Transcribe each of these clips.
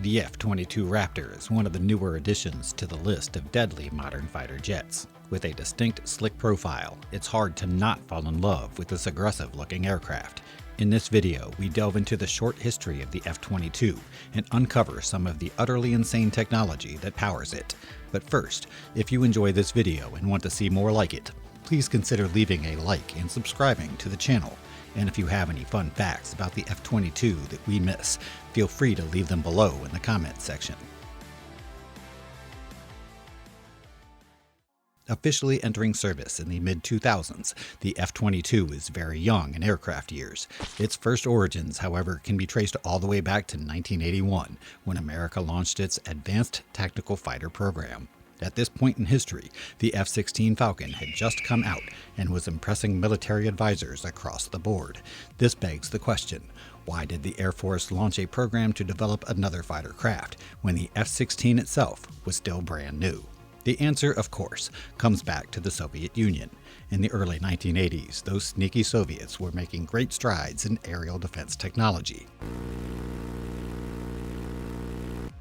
The F-22 Raptor is one of the newer additions to the list of deadly modern fighter jets. With a distinct, slick profile, it's hard to not fall in love with this aggressive-looking aircraft. In this video, we delve into the short history of the F-22 and uncover some of the utterly insane technology that powers it. But first, if you enjoy this video and want to see more like it, please consider leaving a like and subscribing to the channel. And if you have any fun facts about the F-22 that we miss, feel free to leave them below in the comments section. Officially entering service in the mid-2000s, the F-22 is very young in aircraft years. Its first origins, however, can be traced all the way back to 1981, when America launched its Advanced Tactical Fighter program. At this point in history, the F-16 Falcon had just come out and was impressing military advisors across the board. This begs the question, why did the Air Force launch a program to develop another fighter craft when the F-16 itself was still brand new? The answer, of course, comes back to the Soviet Union. In the early 1980s, those sneaky Soviets were making great strides in aerial defense technology.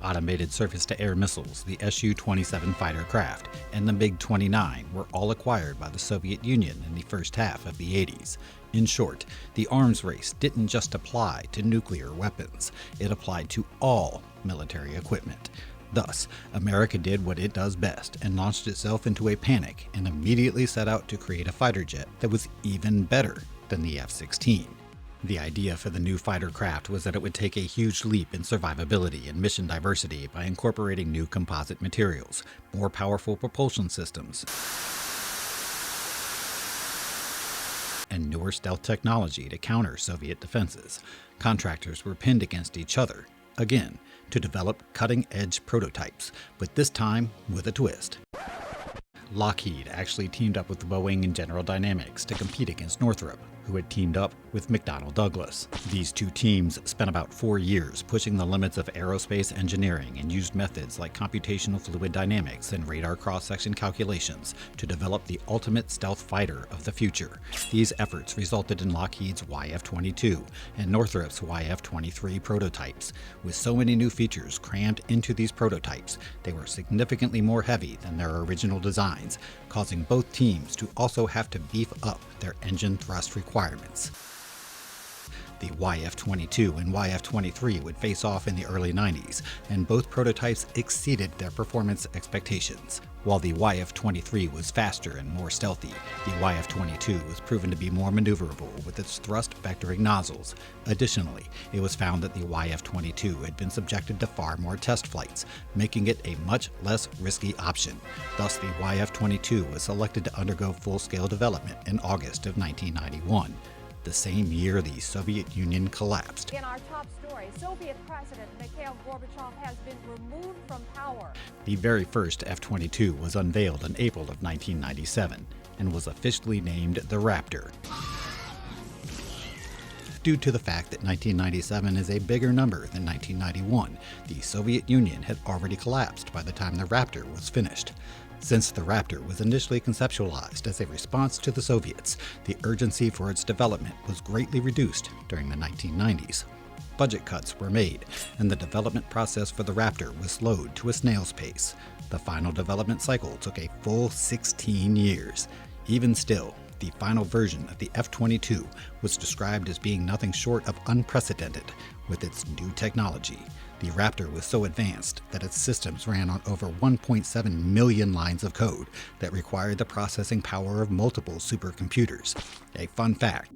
Automated surface-to-air missiles, the Su-27 fighter craft, and the MiG-29 were all acquired by the Soviet Union in the first half of the 80s. In short, the arms race didn't just apply to nuclear weapons, it applied to all military equipment. Thus, America did what it does best and launched itself into a panic and immediately set out to create a fighter jet that was even better than the F-16. The idea for the new fighter craft was that it would take a huge leap in survivability and mission diversity by incorporating new composite materials, more powerful propulsion systems, and newer stealth technology to counter Soviet defenses. Contractors were pinned against each other, again, to develop cutting-edge prototypes, but this time with a twist. Lockheed actually teamed up with Boeing and General Dynamics to compete against Northrop, who had teamed up with McDonnell Douglas. These two teams spent about 4 years pushing the limits of aerospace engineering and used methods like computational fluid dynamics and radar cross-section calculations to develop the ultimate stealth fighter of the future. These efforts resulted in Lockheed's YF-22 and Northrop's YF-23 prototypes. With so many new features crammed into these prototypes, they were significantly more heavy than their original designs, causing both teams to also have to beef up their engine thrust requirements. The YF-22 and YF-23 would face off in the early 90s, and both prototypes exceeded their performance expectations. While the YF-23 was faster and more stealthy, the YF-22 was proven to be more maneuverable with its thrust-vectoring nozzles. Additionally, it was found that the YF-22 had been subjected to far more test flights, making it a much less risky option. Thus, the YF-22 was selected to undergo full-scale development in August of 1991. The same year the Soviet Union collapsed. In our top story, Soviet President Mikhail Gorbachev has been removed from power. The very first F-22 was unveiled in April of 1997 and was officially named the Raptor. Due to the fact that 1997 is a bigger number than 1991, the Soviet Union had already collapsed by the time the Raptor was finished. Since the Raptor was initially conceptualized as a response to the Soviets, the urgency for its development was greatly reduced during the 1990s. Budget cuts were made, and the development process for the Raptor was slowed to a snail's pace. The final development cycle took a full 16 years. Even still, the final version of the F-22 was described as being nothing short of unprecedented with its new technology. The Raptor was so advanced that its systems ran on over 1.7 million lines of code that required the processing power of multiple supercomputers. A fun fact: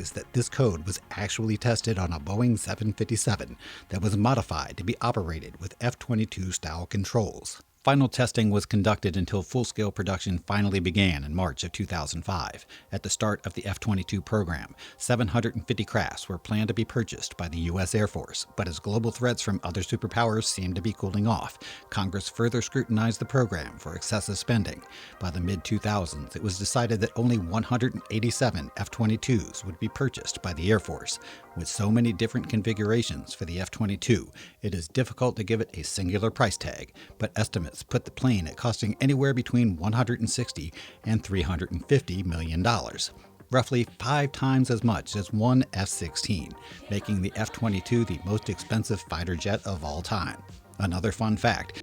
is that this code was actually tested on a Boeing 757 that was modified to be operated with F-22 style controls. Final testing was conducted until full-scale production finally began in March of 2005. At the start of the F-22 program, 750 crafts were planned to be purchased by the U.S. Air Force, but as global threats from other superpowers seemed to be cooling off, Congress further scrutinized the program for excessive spending. By the mid-2000s, it was decided that only 187 F-22s would be purchased by the Air Force. With so many different configurations for the F-22, it is difficult to give it a singular price tag, but estimates put the plane at costing anywhere between $160 and $350 million. Roughly 5 times as much as one F-16, making the F-22 the most expensive fighter jet of all time. Another fun fact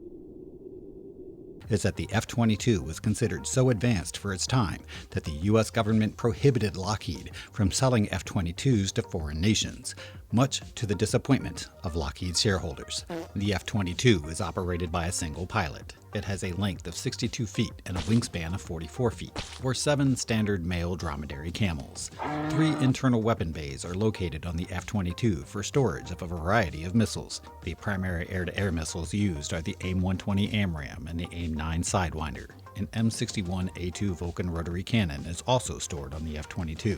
is that the F-22 was considered so advanced for its time that the U.S. government prohibited Lockheed from selling F-22s to foreign nations, much to the disappointment of Lockheed's shareholders. The F-22 is operated by a single pilot. It has a length of 62 feet and a wingspan of 44 feet, or 7 standard male dromedary camels. 3 internal weapon bays are located on the F-22 for storage of a variety of missiles. The primary air-to-air missiles used are the AIM-120 AMRAAM and the AIM-9 Sidewinder. An M61A2 Vulcan rotary cannon is also stored on the F-22,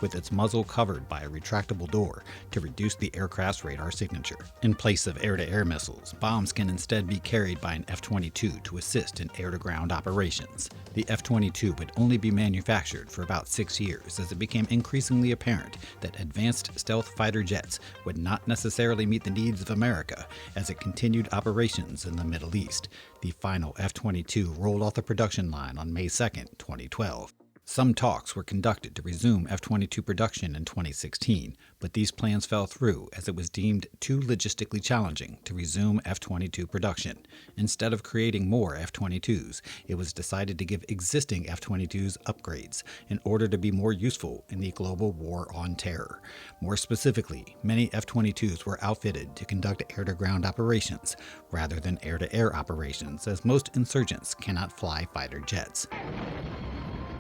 with its muzzle covered by a retractable door to reduce the aircraft's radar signature. In place of air-to-air missiles, bombs can instead be carried by an F-22 to assist in air-to-ground operations. The F-22 would only be manufactured for about 6 years as it became increasingly apparent that advanced stealth fighter jets would not necessarily meet the needs of America as it continued operations in the Middle East. The final F-22 rolled off the production line on May 2, 2012. Some talks were conducted to resume F-22 production in 2016, but these plans fell through as it was deemed too logistically challenging to resume F-22 production. Instead of creating more F-22s, it was decided to give existing F-22s upgrades in order to be more useful in the global war on terror. More specifically, many F-22s were outfitted to conduct air-to-ground operations rather than air-to-air operations, as most insurgents cannot fly fighter jets.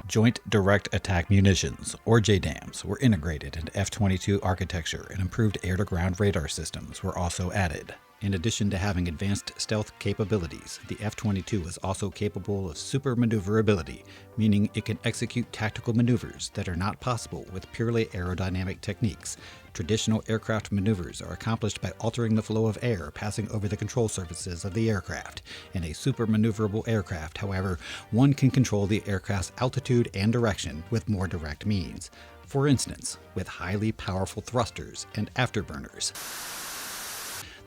Joint Direct Attack Munitions, or JDAMs, were integrated into F-22 architecture, and improved air-to-ground radar systems were also added. In addition to having advanced stealth capabilities, the F-22 is also capable of super maneuverability, meaning it can execute tactical maneuvers that are not possible with purely aerodynamic techniques. Traditional aircraft maneuvers are accomplished by altering the flow of air passing over the control surfaces of the aircraft. In a super maneuverable aircraft, however, one can control the aircraft's altitude and direction with more direct means. For instance, with highly powerful thrusters and afterburners.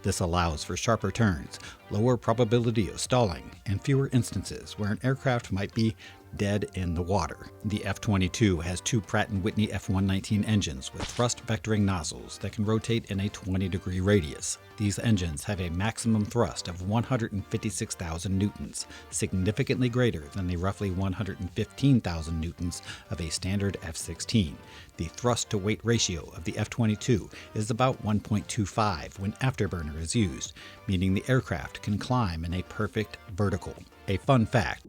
This allows for sharper turns, lower probability of stalling, and fewer instances where an aircraft might be dead in the water. The F-22 has 2 Pratt & Whitney F-119 engines with thrust vectoring nozzles that can rotate in a 20-degree radius. These engines have a maximum thrust of 156,000 newtons, significantly greater than the roughly 115,000 newtons of a standard F-16. The thrust-to-weight ratio of the F-22 is about 1.25 when afterburner is used, meaning the aircraft can climb in a perfect vertical. A fun fact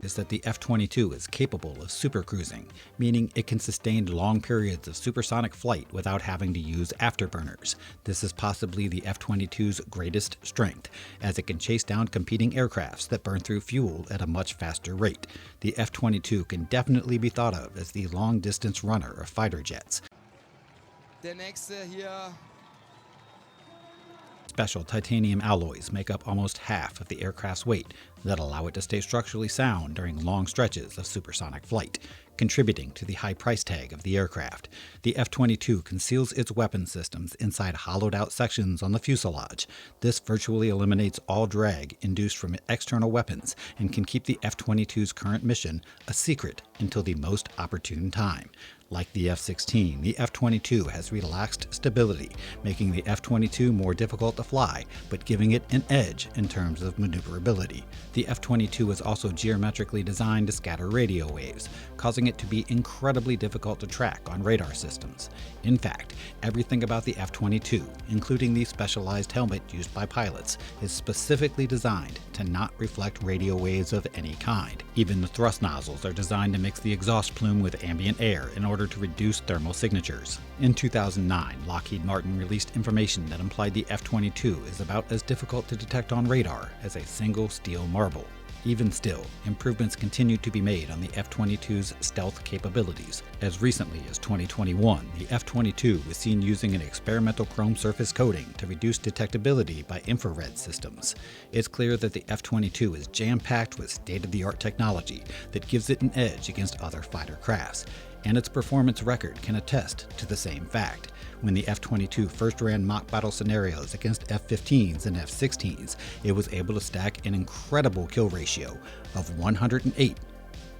is that the F-22 is capable of supercruising, meaning it can sustain long periods of supersonic flight without having to use afterburners. This is possibly the F-22's greatest strength, as it can chase down competing aircrafts that burn through fuel at a much faster rate. The F-22 can definitely be thought of as the long-distance runner of fighter jets. Der nächste hier. Special titanium alloys make up almost half of the aircraft's weight that allow it to stay structurally sound during long stretches of supersonic flight, contributing to the high price tag of the aircraft. The F-22 conceals its weapon systems inside hollowed-out sections on the fuselage. This virtually eliminates all drag induced from external weapons and can keep the F-22's current mission a secret until the most opportune time. Like the F-16, the F-22 has relaxed stability, making the F-22 more difficult to fly, but giving it an edge in terms of maneuverability. The F-22 is also geometrically designed to scatter radio waves, causing it to be incredibly difficult to track on radar systems. In fact, everything about the F-22, including the specialized helmet used by pilots, is specifically designed to not reflect radio waves of any kind. Even the thrust nozzles are designed to mix the exhaust plume with ambient air in order to reduce thermal signatures. In 2009, Lockheed Martin released information that implied the F-22 is about as difficult to detect on radar as a single steel marble. Even still, improvements continue to be made on the F-22's stealth capabilities. As recently as 2021, the F-22 was seen using an experimental chrome surface coating to reduce detectability by infrared systems. It's clear that the F-22 is jam-packed with state-of-the-art technology that gives it an edge against other fighter crafts. and its performance record can attest to the same fact. When the F-22 first ran mock battle scenarios against F-15s and F-16s, it was able to stack an incredible kill ratio of 108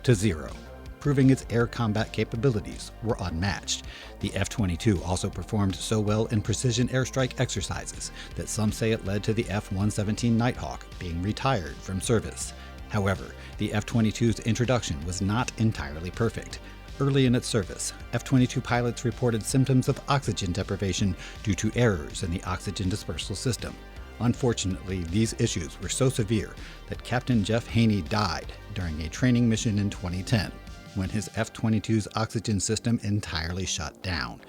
to 0, proving its air combat capabilities were unmatched. The F-22 also performed so well in precision airstrike exercises that some say it led to the F-117 Nighthawk being retired from service. However, the F-22's introduction was not entirely perfect. Early in its service, F-22 pilots reported symptoms of oxygen deprivation due to errors in the oxygen dispersal system. Unfortunately, these issues were so severe that Captain Jeff Haney died during a training mission in 2010, when his F-22's oxygen system entirely shut down.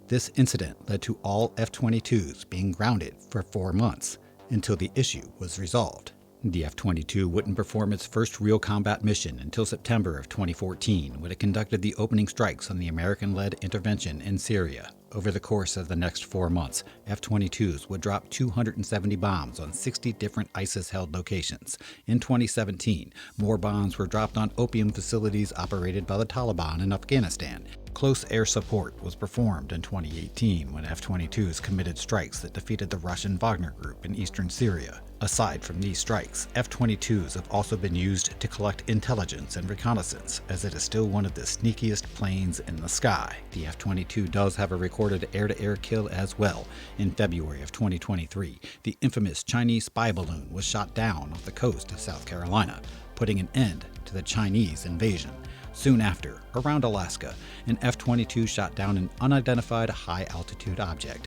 This incident led to all F-22s being grounded for 4 months until the issue was resolved. The F-22 wouldn't perform its first real combat mission until September of 2014, when it conducted the opening strikes on the American-led intervention in Syria. Over the course of the next 4 months, F-22s would drop 270 bombs on 60 different ISIS-held locations. In 2017, more bombs were dropped on opium facilities operated by the Taliban in Afghanistan. Close air support was performed in 2018 when F-22s committed strikes that defeated the Russian Wagner Group in eastern Syria. Aside from these strikes, F-22s have also been used to collect intelligence and reconnaissance, as it is still one of the sneakiest planes in the sky. The F-22 does have a recorded air-to-air kill as well. In February of 2023, the infamous Chinese spy balloon was shot down off the coast of South Carolina, putting an end to the Chinese invasion. Soon after, around Alaska, an F-22 shot down an unidentified high-altitude object.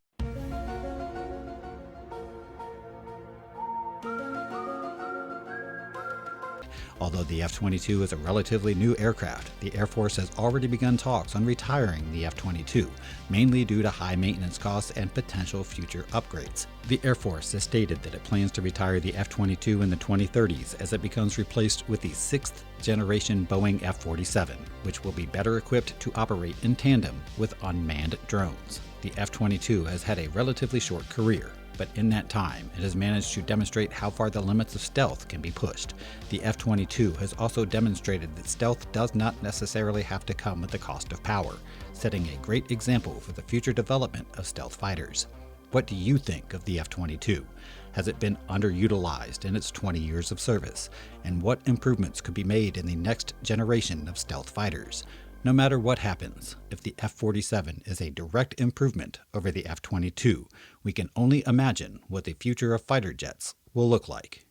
Although the F-22 is a relatively new aircraft, the Air Force has already begun talks on retiring the F-22, mainly due to high maintenance costs and potential future upgrades. The Air Force has stated that it plans to retire the F-22 in the 2030s as it becomes replaced with the 6th generation Boeing F-47, which will be better equipped to operate in tandem with unmanned drones. The F-22 has had a relatively short career, but in that time, it has managed to demonstrate how far the limits of stealth can be pushed. The F-22 has also demonstrated that stealth does not necessarily have to come at the cost of power, setting a great example for the future development of stealth fighters. What do you think of the F-22? Has it been underutilized in its 20 years of service? And what improvements could be made in the next generation of stealth fighters? No matter what happens, if the F-47 is a direct improvement over the F-22, we can only imagine what the future of fighter jets will look like.